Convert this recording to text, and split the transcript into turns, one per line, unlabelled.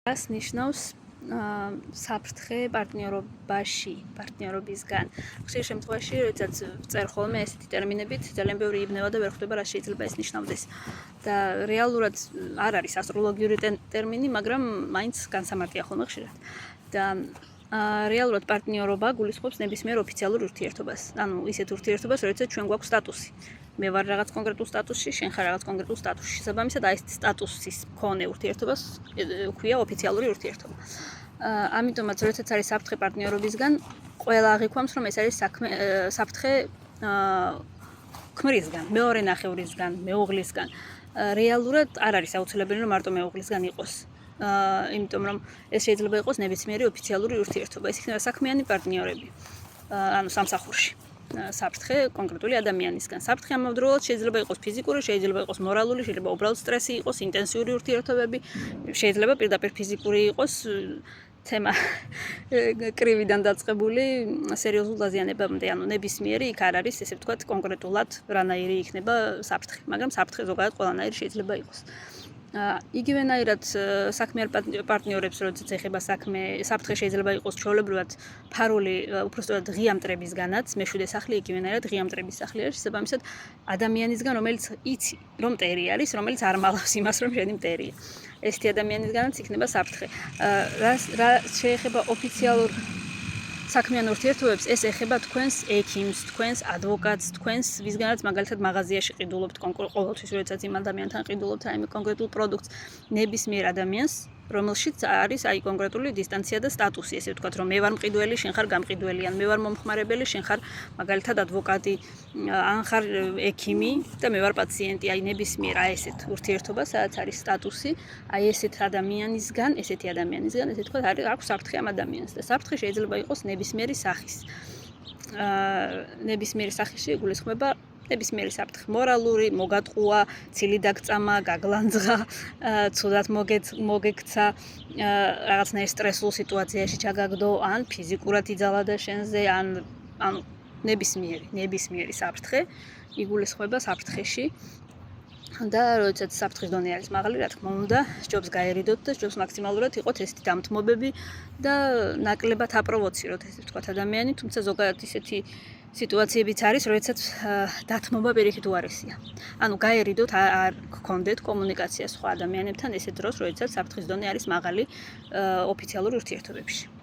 Ას ნიშნავს საფრთხე პარტნიორობისგან. ხშირ შემთხვევაში, როდესაც წერ ხოლმე ესეთი ტერმინებით, ძალიან ბევრი იბნევა და ვერ ხვდება რა შეიძლება ეს ნიშნავდეს. და რეალურად არ არის ასტროლოგიური ტერმინი, მაგრამ მაინც განსამარტია ხოლმე ხშირად. და რეალურად პარტნიორობა გულისხმობს ნებისმიერ ოფიციალურ ურთიერთობას. ანუ ისეთ ურთიერთობას, როდესაც ჩვენ გვაქვს სტატუსი. მე ვარ რაღაც კონკრეტულ სტატუსში, შენ ხარ რაღაც კონკრეტულ სტატუსში. შესაბამისად, აი ეს სტატუსის მქონე ურთიერთობას ქვია ოფიციალური ურთიერთობა. ამიტომაც, როდესაც არის საფრთხე პარტნიორობისგან, ყველა აღიქვამს, რომ ეს არის საფრთხე ქმრისგან, მეორე ნახევრისგან, მეუღლისგან. რეალურად არ არის აუცილებელი, რომ მარტო მეუღლისგან იყოს. იმიტომ რომ ეს შეიძლება იყოს ნებისმიერი ოფიციალური ურთიერთობა. ეს იქნება საქმიანი პარტნიორები. ანუ სამსახურში. საფრთხე კონკრეტული ადამიანისგან. საფრთხე ამავდროულად შეიძლება იყოს ფიზიკური, შეიძლება იყოს მორალური, შეიძლება უბრალოდ სტრესი იყოს, ინტენსიური ურთიერთობები, შეიძლება პირდაპირ ფიზიკური იყოს თემა კრივიდან დაწყებული სერიოზულ დაზიანებამდე, ანუ ნებისმიერი იქ არ არის, ესე ვთქვათ, კონკრეტულად რანაირი იქნება საფრთხე, მაგრამ საფრთხე ზოგადად ყველანაირი შეიძლება იყოს. იგივენაირად საქმეარ პარტნიორებს, როდესაც ეხება საქმე, საფრთხე შეიძლება იყოს ჩვეულებრივად ფარული, უпростоად ღია მტრებისგანაც, მეშვიდე სახლი იგივენაირად ღია მტრების სახლი არის, შესაბამისად ადამიანისგან, რომელიც იცი, რომ მტერი არის, რომელიც არ მალავს იმას, რომ შენი მტერია. ესეთი ადამიანისგანაც იქნება საფრთხე. რა შეეხება ოფიციალურ საქმიან ურთიერთობებს, ეს ეხება თქვენს ექიმს, თქვენს ადვოკატს, თქვენს ვისგანაც მაგალითად მაღაზიაში ყიდულობთ ყოველთვის, როდესაც იმ ადამიანთან ყიდულობთ რაიმე კონკრეტულ პროდუქტს, ნებისმიერ ადამიანს, რომელშიც არის აი კონკრეტული დისტანცია და სტატუსი, ესე ვთქვათ, რომ მე ვარ მყიდველი, შენ ხარ გამყიდველი, ან მე ვარ მომხმარებელი, შენ ხარ მაგალითად ადვოკატი, ან ხარ ექიმი და მე ვარ პაციენტი, აი ნებისმიერ აი ესეთ ურთიერთობა, სადაც არის სტატუსი, აი ესეთი ადამიანისგან, ესე ვთქვათ, აქვს საფრთხე ამ ადამიანს და საფრთხე შეიძლება იყოს ნებისმიერი სახის. ნებისმიერი სახში გულისხმება ნებისმიერი საფრთხე, მორალური, მოგატყუა, ცილი დაგწამა, გაგლანძღა, ცუდად მოგექცა, რაღაცნაირ სტრესულ სიტუაციაში ჩაგაგდო, ან ფიზიკურად იძალა და შენზე, ანუ ნებისმიერი საფრთხე იგულისხმება საფრთხეში. და როდესაც საფრთხის დონე არის მაღალი, რა თქმა უნდა, სჯობს გაერიდოთ და სჯობს მაქსიმალურად იყოს ესეთი დამთმობები და ნაკლებად აპროვოციროთ, ესე ვთქვათ, ადამიანი, თუმცა ზოგადად ისეთი სიტუაციებიც არის, როდესაც დათმობა პირიქით უარესია. ანუ გაერიდოთ, არ გქონდეთ კომუნიკაცია სხვა ადამიანებთან ესეთ დროს, როდესაც საფრთხის დონე არის მაღალი ოფიციალურ ურთიერთობებში.